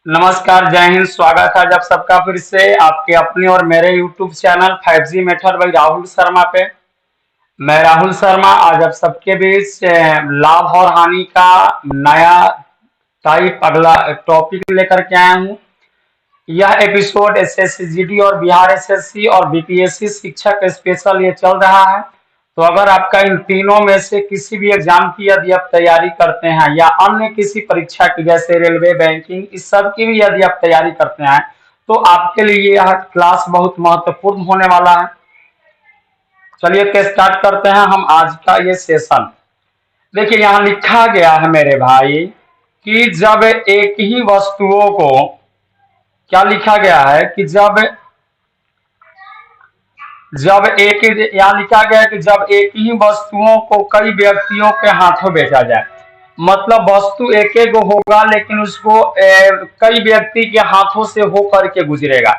नमस्कार, जय हिंद। स्वागत है जब सबका फिर से आपके अपने और मेरे YouTube channel 5G method by Rahul Sharma पे। मैं राहुल शर्मा आज आप सबके बीच लाभ और हानि का नया टाइप अगला टॉपिक लेकर के आया हूँ। यह एपिसोड एसएससी जीडी और बिहार एसएससी और बीपीएससी शिक्षक स्पेशल ये चल रहा है। तो अगर आपका इन तीनों में से किसी भी एग्जाम की यदि आप तैयारी करते हैं या अन्य किसी परीक्षा की जैसे रेलवे, बैंकिंग, इस सब की भी यदि आप तैयारी करते हैं तो आपके लिए यह क्लास बहुत महत्वपूर्ण होने वाला है। चलिए के स्टार्ट करते हैं हम आज का ये सेशन। देखिए यहाँ लिखा गया है मेरे भाई कि जब एक ही वस्तुओं को, क्या लिखा गया है कि जब जब एक यहाँ लिखा गया है कि जब एक ही वस्तुओं को कई व्यक्तियों के हाथों बेचा जाए, मतलब वस्तु एक एक होगा लेकिन उसको कई व्यक्ति के हाथों से हो करके गुजरेगा।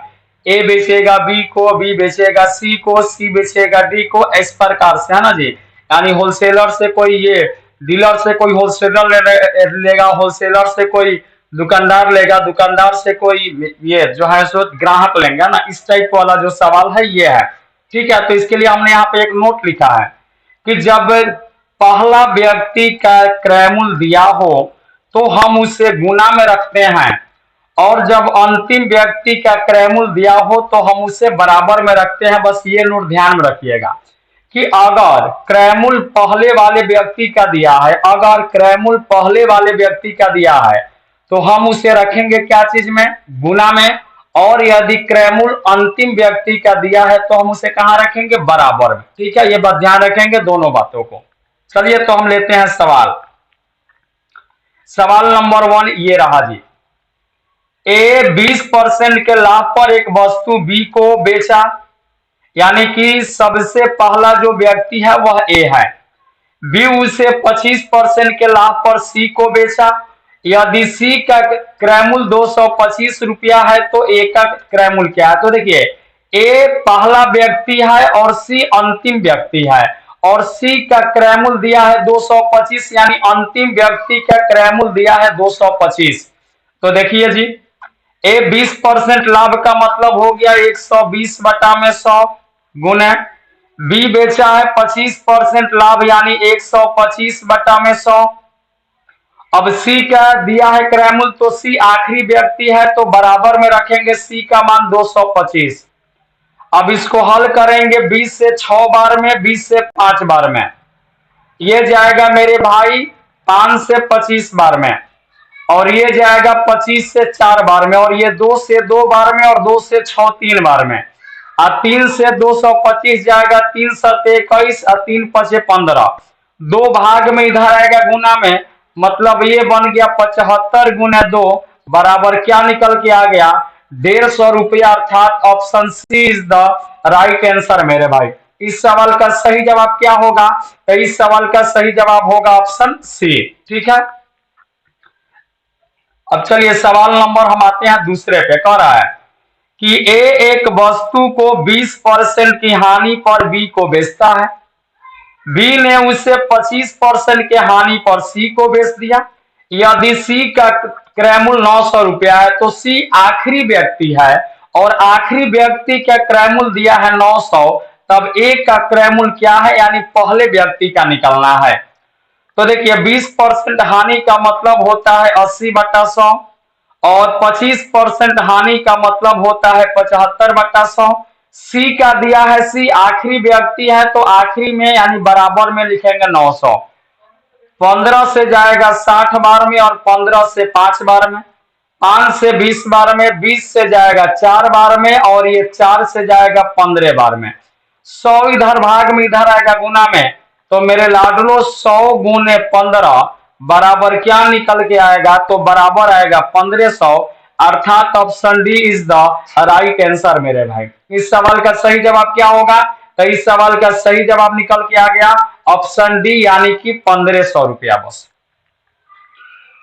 ए बेचेगा बी को, बी बेचेगा सी को, सी बेचेगा डी को, इस प्रकार से, है ना जी। यानी होलसेलर से कोई ये डीलर से कोई होलसेलर लेगा, होलसेलर से कोई दुकानदार लेगा, दुकानदार से कोई ये जो है सो ग्राहक लेंगे ना। इस टाइप वाला जो सवाल है ये है, ठीक है। तो इसके लिए हमने यहाँ पे एक नोट लिखा है कि जब पहला व्यक्ति का क्रय मूल्य दिया हो तो हम उसे गुना में रखते हैं, और जब अंतिम व्यक्ति का क्रय मूल्य दिया हो तो हम उसे बराबर में रखते हैं। बस ये नोट ध्यान में रखिएगा कि अगर क्रय मूल्य पहले वाले व्यक्ति का दिया है, अगर क्रय मूल्य पहले वाले व्यक्ति का दिया है तो हम उसे रखेंगे क्या चीज में? गुना में। और यदि क्रय मूल्य अंतिम व्यक्ति का दिया है तो हम उसे कहां रखेंगे? बराबर में। ठीक है, ये बात ध्यान रखेंगे दोनों बातों को। चलिए तो हम लेते हैं सवाल। सवाल नंबर 1 ये रहा जी। ए 20% के लाभ पर एक वस्तु बी को बेचा, यानी कि सबसे पहला जो व्यक्ति है वह ए है। बी उसे 25% के लाभ पर सी को बेचा। यदि सी का क्रय मूल्य 225 रुपया है तो ए का क्रय मूल्य क्या है? तो देखिए ए पहला व्यक्ति है और सी अंतिम व्यक्ति है, और सी का क्रय मूल्य दिया है 225, यानी अंतिम व्यक्ति का क्रय मूल्य दिया है 225। तो देखिए जी, ए 20% लाभ का मतलब हो गया 120 बटा में 100 गुने, बी बेचा है 25% लाभ यानी 125 बटा में 100। अब सी का दिया है क्रय मूल्य तो सी आखिरी व्यक्ति है तो बराबर में रखेंगे सी का मान 225। अब इसको हल करेंगे 20 से 6 बार में, 20 से 5 बार में, ये जाएगा मेरे भाई 5 से 25 बार में, और ये जाएगा 25 से 4 बार में, और ये 2 से 2 बार में, और 2 से 6 3 बार में। 3 से 225 जाएगा, 3 7 21 और 3 5 15। 2 भाग में इधर आएगा गुना में, मतलब ये बन गया 75 गुना 2 बराबर क्या निकल के आ गया? 150 रुपया। अर्थात option C is the right answer मेरे भाई। इस सवाल का सही जवाब क्या होगा? तो इस सवाल का सही जवाब होगा ऑप्शन सी। ठीक है, अब चलिए सवाल नंबर हम आते हैं दूसरे पे। कह रहा है कि ए एक वस्तु को 20% की हानि पर बी को बेचता है। बी ने उसे 25% के हानि पर सी को बेच दिया। यदि सी का क्रय मूल्य 900 रुपया है तो सी आखिरी व्यक्ति है, और आखिरी व्यक्ति का क्रय मूल्य दिया है 900, तब ए का क्रय मूल्य क्या है? यानी पहले व्यक्ति का निकलना है। तो देखिए 20% हानि का मतलब होता है 80 बटा 100, और 25% हानि का मतलब होता है 75 बटा 100। सी का दिया है, सी आखिरी व्यक्ति है तो आखिरी में यानी बराबर में लिखेंगे 900। 15 से जाएगा 60 बार में, और 15 से 5 बार में, 5 से 20 बार में, 20 से जाएगा 4 बार में, और ये 4 से जाएगा 15 बार में। 100 इधर भाग में इधर आएगा गुना में, तो मेरे लाडलो 100 गुने 15 बराबर क्या निकल के आएगा? तो बराबर आएगा 1500। अर्थात option D is the right answer मेरे भाई। इस सवाल का सही जवाब क्या होगा? तो इस सवाल का सही जवाब निकल के आ गया ऑप्शन डी, यानी कि 1500 रुपया। बस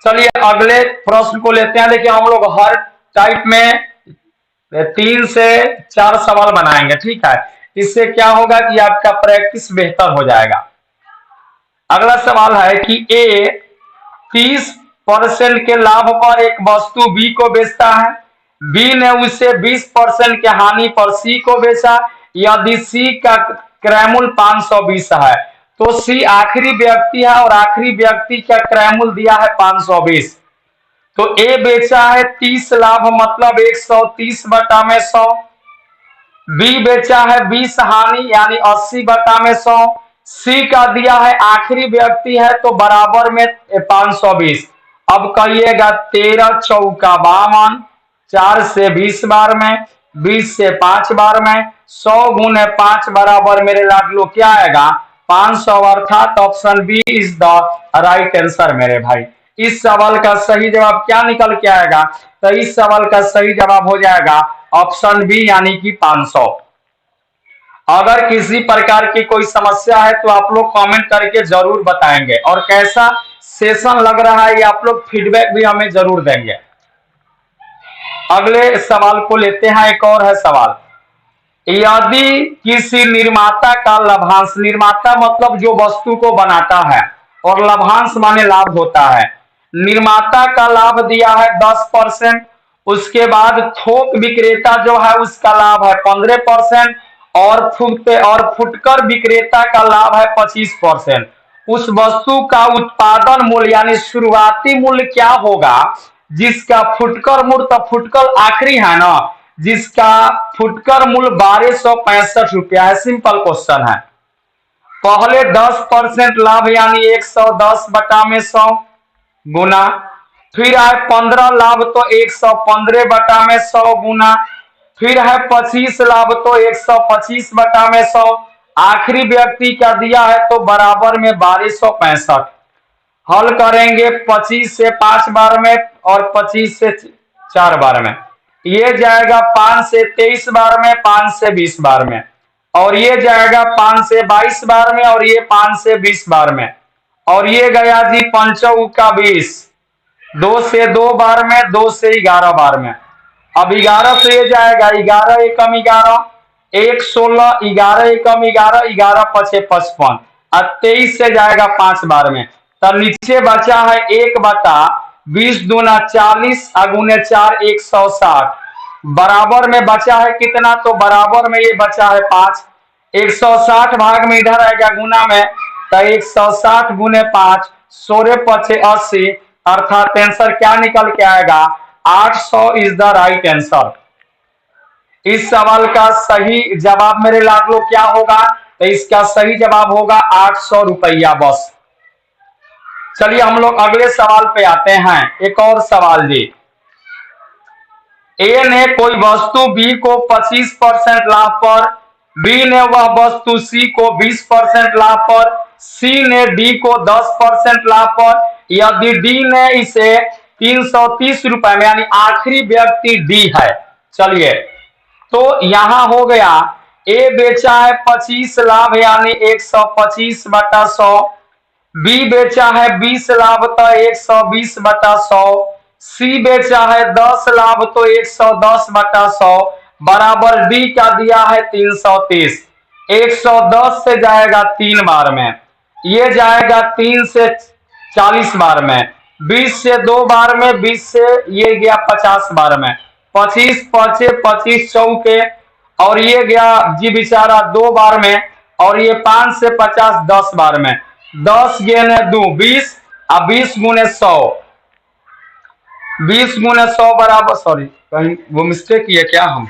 चलिए अगले प्रश्न को लेते हैं। देखिए हम लोग हर टाइप में 3 से 4 सवाल बनाएंगे, ठीक है। इससे क्या होगा कि आपका प्रैक्टिस बेहतर हो जाएगा। अगला सवाल है कि ए 30 परसेंट के लाभ पर एक वस्तु बी को बेचता है, बी ने उसे 20% के हानि पर सी को बेचा। यदि सी का क्रय मूल्य 520 है तो सी आखिरी व्यक्ति है और आखिरी व्यक्ति का क्रय मूल्य दिया है 520। तो ए बेचा है 30 लाभ मतलब 130 बटा में 100। बी बेचा है 20 हानि यानी 80 बटा में 100। सी का दिया है आखिरी व्यक्ति है तो बराबर में 520। अब कहिएगा 13 चौका 52, 4 से 20 बार में, 20 से 5 बार में, 100 गुने 5 बराबर मेरे लाडलो क्या आएगा 500। अर्थात option B is the right answer मेरे भाई। इस सवाल का सही जवाब क्या निकल के आएगा, तो इस सवाल का सही जवाब हो जाएगा ऑप्शन बी यानी कि 500। अगर किसी प्रकार की कोई समस्या है तो आप लोग कमेंट करके जरूर बताएंगे, और कैसा सेशन लग रहा है ये आप लोग फीडबैक भी हमें जरूर देंगे। अगले सवाल को लेते हैं, एक और है सवाल। यदि किसी निर्माता का लाभांश, निर्माता मतलब जो वस्तु को बनाता है, और लाभांश माने लाभ होता है। निर्माता का लाभ दिया है 10%, उसके बाद थोक विक्रेता जो है उसका लाभ है 15%, और फुटकर विक्रेता का लाभ है 25%। उस वस्तु का उत्पादन मूल्य यानी शुरुआती मूल्य क्या होगा, जिसका फुटकर मूल्य, तो फुटकर आखिरी है ना, जिसका फुटकर मूल्य 1265 रुपया है। सिंपल क्वेश्चन है। पहले 10% लाभ यानी 110 बटा में 100 गुना, फिर है 15 लाभ तो 115 बटा में 100 गुना, फिर है 25 लाभ तो 125 बटा में 100, आखिरी व्यक्ति का दिया है तो बराबर में 1265। हल करेंगे 25 से 5 बार में और 25 से 4 बार में, ये जाएगा 5 से 23 बार में, 5 से 20 बार में, और ये जाएगा 5 से 22 बार में, और ये 5 से 20 बार में, और ये गया जी 5 का 20, 2 से 2 बार में, 2 से 11 बार में। अब 11 से ये जाएगा 11 एकम 11, 1 16, 11 एकम 11, 11 पचे 55, और 23 से जाएगा 5 बार में। तब नीचे बचा है 1 बटा 20 दूना 40 अगुने 4 160, बराबर में बचा है कितना, तो बराबर में ये बचा है 5। 160 भाग में इधर आएगा गुना में, तो 160 गुने 5, 16 पचे 80, अर्थात आंसर क्या निकल के आएगा 800 इज द राइट आंसर। इस सवाल का सही जवाब मेरे लाडलो क्या होगा, तो इसका सही जवाब होगा 800 रुपया बस। चलिए हम लोग अगले सवाल पे आते हैं। एक और सवाल जी। ए ने कोई वस्तु बी को 25% लाभ पर, बी ने वह वस्तु सी को 20% लाभ पर, सी ने डी को 10% लाभ पर, यदि डी ने इसे 330 रुपए में, यानी आखिरी व्यक्ति डी है। चलिए तो यहां हो गया ए बेचा है 25 लाभ यानी 125 बटा 100, बी बेचा है 20 लाभ तो 120 बटा 100, सी बेचा है 10 लाभ तो 110 बटा 100, बराबर डी का दिया है 330। 110 से जाएगा 3 बार में, ये जाएगा 3 से 40 बार में, 20 से 2 बार में, 20 से ये गया 50 बार में, 25 पचे 25 चौके, और ये गया जी बेचारा 2 बार में, और ये 5 से 50 10 बार में, 10 गुने 2 20, अब 20 गुने 100, 20 गुने 100 बराबर, सॉरी कहीं वो मिस्टेक किया क्या हम,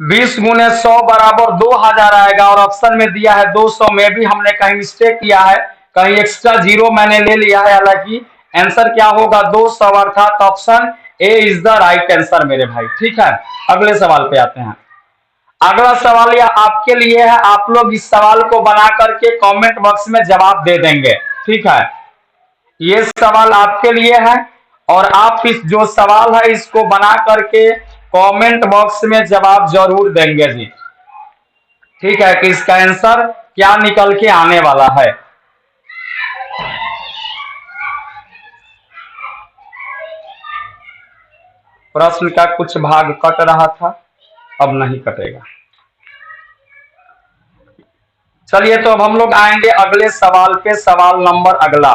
20 गुने 100 बराबर 2000 आएगा, और ऑप्शन में दिया है 200, में भी हमने कहीं मिस्टेक किया है, कहीं एक्स्ट्रा जीरो मैंने ले लिया है, हालांकि आंसर क्या होगा 200, अर्थात option A is the right answer मेरे भाई। ठीक है, अगले सवाल पे आते हैं। अगला सवाल यह आपके लिए है, आप लोग इस सवाल को बना करके कमेंट बॉक्स में जवाब दे देंगे। ठीक है, ये सवाल आपके लिए है, और आप इस जो सवाल है इसको बना करके कमेंट बॉक्स में जवाब जरूर देंगे जी। ठीक है, कि इसका आंसर क्या निकल के आने वाला है। प्रश्न का कुछ भाग कट रहा था, अब नहीं कटेगा। चलिए तो अब हम लोग आएंगे अगले सवाल पे। सवाल नंबर अगला,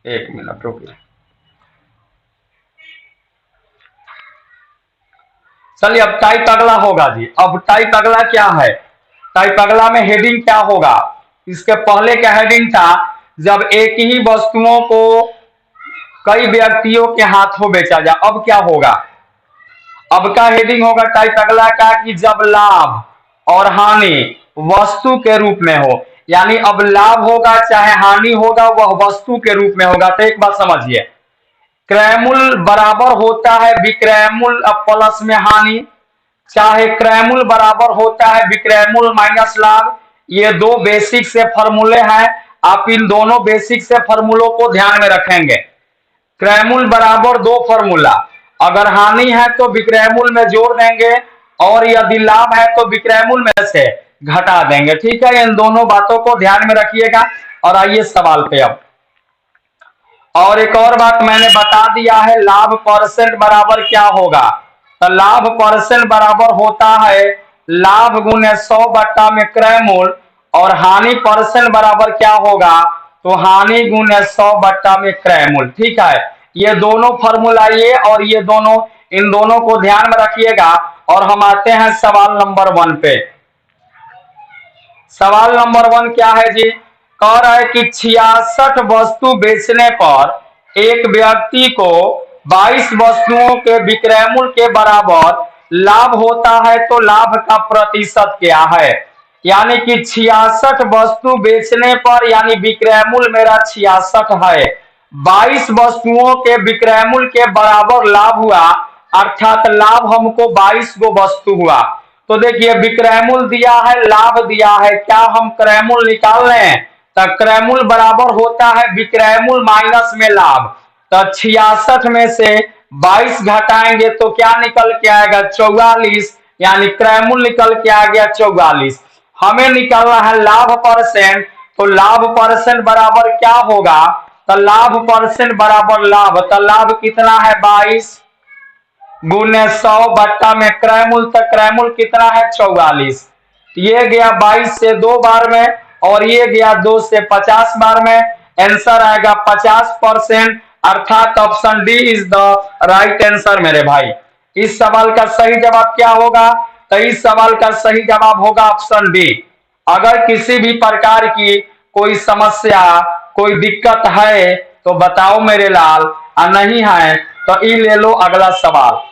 एक मिनट रुकिए। चलिए अब टाइप अगला होगा जी। अब टाइप अगला क्या है? टाइप अगला में हेडिंग क्या होगा? इसके पहले का हेडिंग था जब एक ही वस्तुओं को कई व्यक्तियों के हाथों बेचा जाए। अब क्या होगा? अब का हेडिंग होगा टाइप अगला का कि जब लाभ और हानि वस्तु के रूप में हो। यानी अब लाभ होगा चाहे हानि होगा वह वस्तु के रूप में होगा। तो एक बात समझिए, क्रयमूल्य बराबर होता है विक्रयमूल्य प्लस में हानि, चाहे क्रयमूल्य बराबर होता है विक्रयमूल्य माइनस लाभ। ये दो बेसिक से फॉर्मूले हैं। आप इन दोनों बेसिक से फॉर्मूलों को ध्यान में रखेंगे। क्रयमूल्य बराबर दो फॉर्मूला, अगर हानि है तो विक्रयमूल्य में जोड़ देंगे और यदि लाभ है तो विक्रयमूल्य में से घटा देंगे। ठीक है, इन दोनों बातों को ध्यान में रखिएगा। और आइए सवाल पे अब। और एक और बात मैंने बता दिया है, लाभ परसेंट बराबर क्या होगा? तो लाभ परसेंट बराबर होता है लाभ गुने 100 बट्टा में क्रयमूल्य, और हानि परसेंट बराबर क्या होगा? तो हानि गुने 100 बट्टा में क्रयमूल्य। ठीक है, ये दोनों फॉर्मूला ये और ये दोनों, इन दोनों को ध्यान में रखिएगा। और हम आते हैं सवाल नंबर 1 पे। सवाल नंबर 1 क्या है जी? कह रहा है कि 66 वस्तु बेचने पर एक व्यक्ति को 22 वस्तुओं के विक्रय मूल्य के बराबर लाभ होता है, तो लाभ का प्रतिशत क्या है? यानी कि 66 वस्तु बेचने पर, यानी विक्रय मूल्य मेरा 66 है, 22 वस्तुओं के विक्रय मूल्य के बराबर लाभ हुआ, अर्थात लाभ हमको 22 गो वस्तु हुआ। तो देखिए विक्रय मूल्य दिया है, लाभ दिया है, क्या हम क्रय मूल्य निकाल लें? तो क्रय मूल्य बराबर होता है विक्रय मूल्य माइनस में लाभ। तो 66 में से 22 घटाएंगे तो क्या निकल के आएगा? 44, यानी क्रय मूल्य निकल के आ गया 44। हमें निकालना है लाभ परसेंट, तो लाभ परसेंट बराबर क्या होगा? तो लाभ परसेंट बराबर लाभ, तो लाभ कितना है? 22 गुने 100 बट्टा में क्रय मूल्य, तक क्रय मूल्य कितना है? 44। ये गया 22 से 2 बार में और ये गया 2 से 50 बार में। आंसर आएगा 50%, अर्थात option D is the right answer मेरे भाई। इस सवाल का सही जवाब क्या होगा? तो इस सवाल का सही जवाब होगा ऑप्शन डी। अगर किसी भी प्रकार की कोई समस्या, कोई दिक्कत है तो बताओ मेरे लाल, और नहीं है तो ये ले लो अगला सवाल।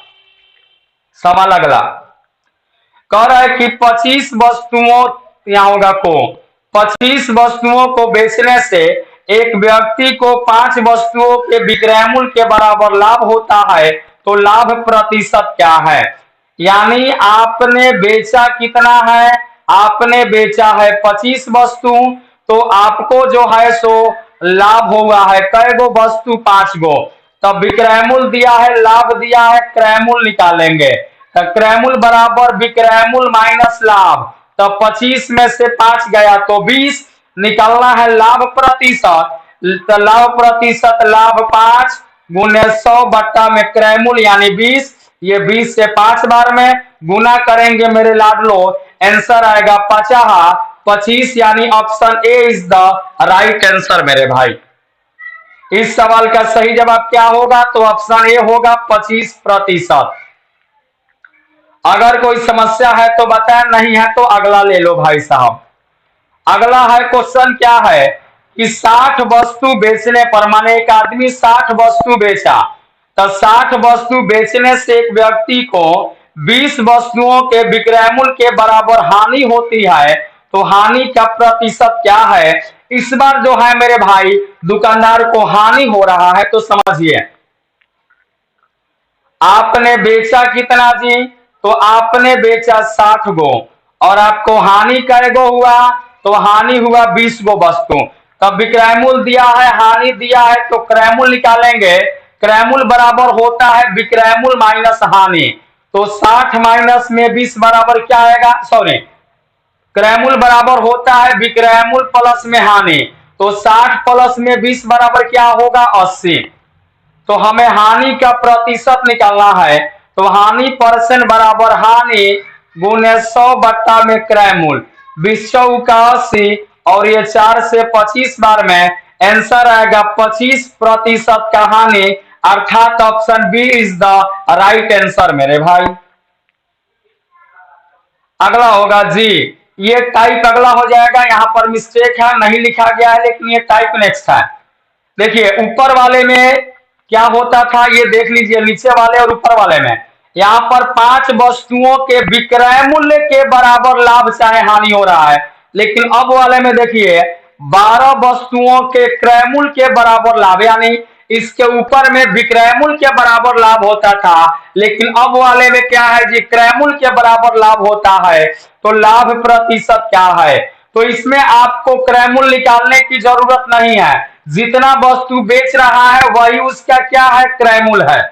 सवाल अगला कह रहा है कि 25 वस्तुओं, यहां होगा को 25 वस्तुओं को बेचने से एक व्यक्ति को 5 वस्तुओं के विक्रय मूल्य के बराबर लाभ होता है, तो लाभ प्रतिशत क्या है? यानी आपने बेचा कितना है? आपने बेचा है 25 वस्तु, तो आपको जो है सो लाभ हुआ है कै गो वस्तु? 5 गो। तब विक्रय मूल्य दिया है, लाभ दिया है, क्रय मूल्य निकालेंगे। तो क्रय मूल्य बराबर विक्रय मूल्य माइनस लाभ, तो 25 में से 5 गया तो 20। निकालना है लाभ प्रतिशत, तो लाभ प्रतिशत लाभ 5 गुने 100 बट्टा में क्रय मूल्य यानी 20। ये 20 से 5 बार में गुना करेंगे मेरे लाडलो, आंसर आएगा 50, 25, यानी option A is the right answer मेरे भाई। इस सवाल का सही जवाब क्या होगा? तो ऑप्शन ए होगा 25%। अगर कोई समस्या है तो बताएं, नहीं है तो अगला ले लो भाई साहब। अगला है क्वेश्चन क्या है कि 60 वस्तु बेचने पर, माने एक आदमी 60 वस्तु बेचा, तो 60 वस्तु बेचने से एक व्यक्ति को 20 वस्तुओं के विक्रय मूल्य के बराबर हानि होती है, तो हानि का प्रतिशत क्या है? इस बार जो है मेरे भाई दुकानदार को हानि हो रहा है, तो समझिए आपने बेचा कितना जी? तो आपने बेचा 60 गो और आपको हानि कै गो हुआ? तो हानि हुआ 20 गो वस्तु। तब विक्रय मूल्य दिया है, हानि दिया है, तो क्रय मूल्य निकालेंगे। क्रय मूल्य बराबर होता है विक्रय मूल्य माइनस हानि, तो 60 माइनस में 20 बराबर क्या आएगा? सॉरी, क्रय मूल्य बराबर होता है विक्रय मूल्य प्लस में हानि, तो 60 प्लस में 20 बराबर क्या होगा? 80। तो हमें हानि का प्रतिशत निकालना है, तो हानि परसेंट बराबर हानि गुने 100 बट्टा में क्रय मूल्य, 20 का 80 और ये 4 से 25 बार में आंसर आएगा 25% का हानि, अर्थात option B is the right answer मेरे भाई। अगला होगा जी, ये टाइप अगला हो जाएगा, यहां पर मिस्टेक है, नहीं लिखा गया है, लेकिन ये टाइप नेक्स्ट है। देखिए ऊपर वाले में क्या होता था ये देख लीजिए, नीचे वाले और ऊपर वाले में यहाँ पर 5 वस्तुओं के विक्रय मूल्य के बराबर लाभ चाहे हानि हो रहा है, लेकिन अब वाले में देखिए 12 वस्तुओं के क्रय मूल्य के बराबर लाभ, यानी इसके ऊपर में विक्रय मूल्य के बराबर लाभ होता था, लेकिन अब वाले में क्या है जी, क्रय मूल्य के बराबर लाभ होता है। तो लाभ प्रतिशत क्या है, तो इसमें आपको क्रय मूल्य निकालने की जरूरत नहीं है, जितना वस्तु बेच रहा है वही उसका क्या है, क्रय मूल्य है।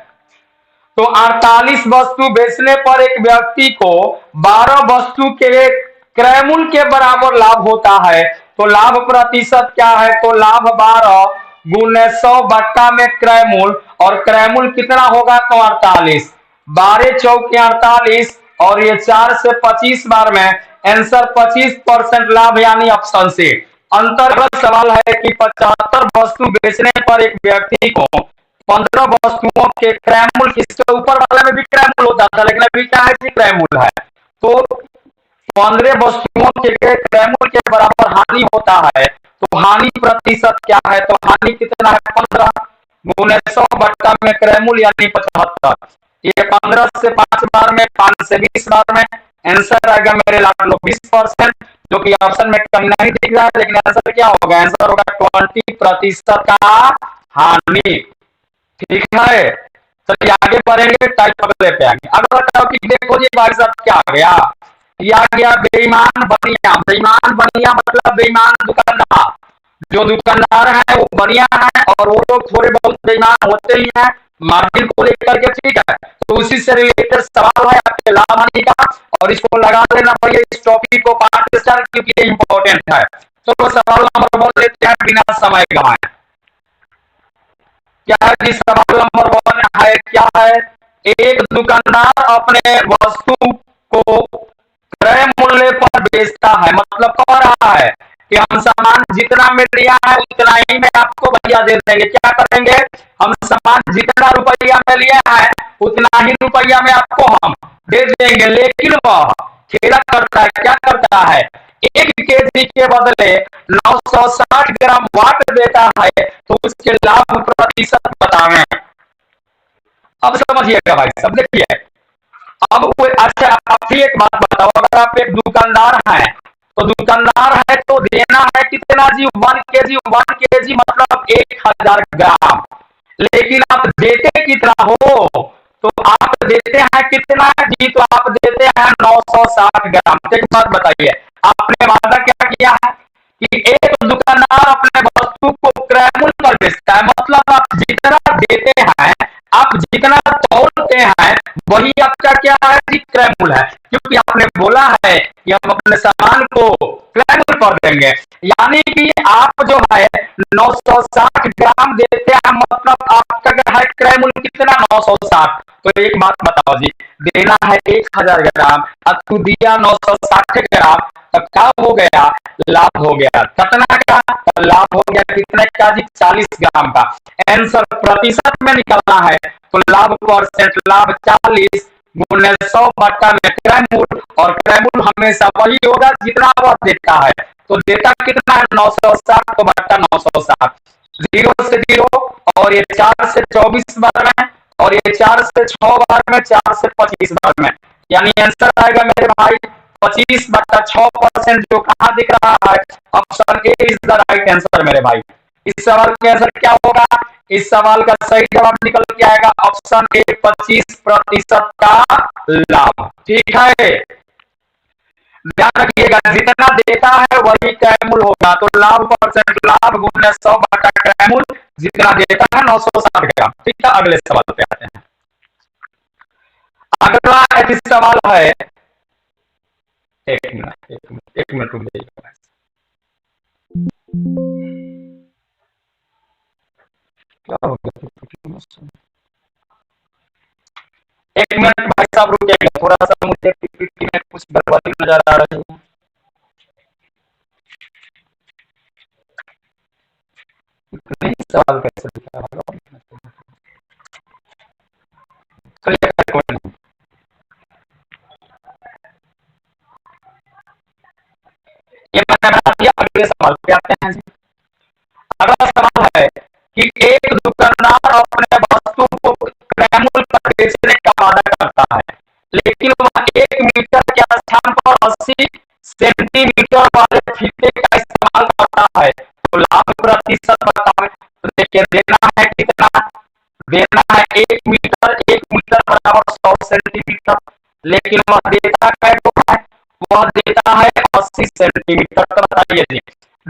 तो 48 वस्तु बेचने पर एक व्यक्ति को 12 वस्तु के क्रय मूल्य के बराबर लाभ होता है। तो लाभ प्रतिशत क्या है, तो लाभ 12 गुने 100 बट्टा में क्रय मूल्य, और क्रय मूल्य कितना होगा, तो 48, 12 चौके 48, और ये 4 से 25 बार में आंसर 25% लाभ, यानी ऑप्शन सी। अंतर्गत सवाल है कि 75 वस्तु बेचने पर एक व्यक्ति को 15 वस्तुओं के क्रय मूल्य, इसके ऊपर वाले में भी क्रय मूल्य होता था, लेकिन अभी क्या है कि क्रय मूल्य है, तो 15 वस्तुओं के क्रय मूल्य के बराबर हानि होता है। तो हानि प्रतिशत क्या है, तो हानि कितना है, 15 गुने 100 बट्टा में क्रय मूल्य, यानी 75। ये 15 से 5 बार में, 5 से 20 बार में आंसर आएगा मेरे लाडलो 20%, जो कि ऑप्शन में कहीं नहीं दिख रहा है, लेकिन आंसर क्या होगा, आंसर होगा 20% का हानि। ठीक है, चलिए आगे बढ़ेंगे, टाइप अगले पे आएंगे। अगला टॉपिक देखो जी भाई साहब, क्या आ गया, ये आ गया बेईमान बनिया। बेईमान बनिया मतलब बेईमान दुकानदार, जो दुकानदार है वो बढ़िया है, और वो लोग थोड़े बहुत बेईमान होते ही हैं मार्जिन को लेकर के, ठीक है। तो उसी से रिलेटेड सवाल है आपके लाभ हानि का, और इसको लगा लेना भैया इस टॉपिक को 5 स्टार, क्योंकि ये इंपॉर्टेंट है। तो सवाल नंबर बोल लेते हैं बिना समय गंवाए। क्या है जी, सवाल नंबर 1 है, क्या है, एक दुकानदार अपने वस्तु को क्रय मूल्य पर बेचता है, मतलब कह रहा है कि हम सामान जितना में लिया है उतना ही में आपको भैया दे देंगे। क्या करेंगे, हम सामान जितना रुपया में लिया है उतना ही रुपया में आपको हम दे देंगे, लेकिन वह खेला करता है, क्या करता है, 1 केजी के बदले 960 ग्राम वाट देता है, तो उसके लाभ प्रतिशत बतावें। अब समझिएगा भाई सब, देखिए अब कोई, अच्छा आप ही एक बात बताओ, अगर आप एक दुकानदार हैं, तो दुकानदार है तो देना है कितना जी, 1 केजी, 1 केजी मतलब 1000 ग्राम, लेकिन आप देते कितना हो, तो आप देते हैं कितना जी, तो आप देते हैं 960 ग्राम। एक बात बताइए, आपने वादा क्या किया है कि एक दुकानदार अपने वस्तु को क्रय मूल्य पर बेचता है, मतलब आप जितना देते हैं, आप जितना तोलते हैं वही आपका क्या है जी, क्रय मूल्य है, क्योंकि आपने बोला है कि हम अपने सामान को क्रय मूल्य पर देंगे, यानी कि आप जो है 960 ग्राम देते हैं, मतलब आपका क्या है, क्रय मूल्य कितना, 960। तो एक बात बताओ जी, देना है 1000 ग्राम, अब तू दिया 960 ग्राम, तब क्या हो गया, लाभ हो गया कितना का, लाभ हो गया कितने का जी, 40 ग्राम का। आंसर प्रतिशत में निकलना है, तो लाभ परसेंट, लाभ 40 गुने 100 बट्टा में क्रय मूल्य, और क्रय मूल्य हमेशा वही होगा जितना वह देता है, तो देता कितना है, 960 को बट्टा 960, 0 से 0, और ये 4 से 24 बार में, और ये 4 से 6 बार में, 4 से 25 बार में, यानी आंसर आएगा मेरे भाई 25/6%, जो कहां दिख रहा है, option A is the right answer मेरे भाई। इस सवाल का आंसर क्या होगा, इस सवाल का सही जवाब निकल के आएगा ऑप्शन ए, 25% का लाभ। ठीक है, ध्यान रखिएगा, जितना देता है वही क्रय मूल्य होगा, तो लाभ परसेंट, लाभ गुने 100 बटा क्रय मूल्य, जितना देता है 960 ग्राम। ठीक है, अगले सवाल पे आते हैं। अगला सवाल है, एक मिनट रुक जाइएगा, क्या हो गया, एक मिनट भाई साहब रुकिएगा, थोड़ा सा मुझे कुछ गड़बड़ी नजर आ रही है। सवाल कैसे दिखा भाई? चलिए कोई नहीं। ये मैंने बता दिया, अगले सवाल पे आते हैं जी। अगला सवाल है कि एक दुकानदार अपने वस्तु को क्रय मूल्य पर बेचने का वादा करता है, लेकिन वह 1 मीटर के स्थान पर 80 सेंटीमीटर वाले फीते का इस्तेमाल करता है, तो लाभ प्रतिशत बताओ। तो देखिए देना है कितना, देना है 1 मीटर, 1 मीटर बराबर 100 सेंटीमीटर, लेकिन वह देता है तो है, वह देता है 80 सेंटीमीटर। तो बताइए जी,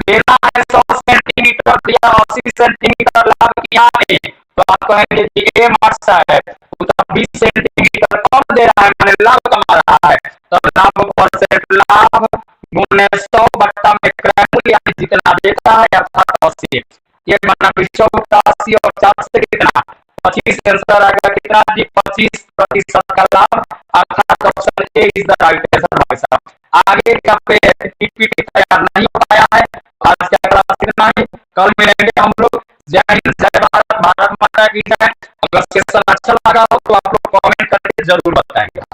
देना है 100 सेंटीमीटर या 80 सेंटीमीटर, लाभ क्या है? तो आप कहेंगे कि ए मार्क्स है, तो 20 सेंटीमीटर कम दे रहा है, मैंने लाभ कमा रहा है। तो लाभ परसेंट, लाभ गुने 100 बट्टा में क्रय मूल्य यानी जितना देता है अर्थात 80। ये बना 80 और 4 से कितना 25, आंसर आएगा कितना जी 25% का लाभ, अर्थात option A is the right answer भाई साहब। आगे का पे पीपीटी तैयार नहीं हो पाया है, आज का क्लास इतना ही, कल मिलेंगे हम लोग। जय हिंद, जय भारत, भारत माता की जय। अगर सेशन अच्छा लगा हो तो आप लोग कमेंट करके जरूर बताएंगे।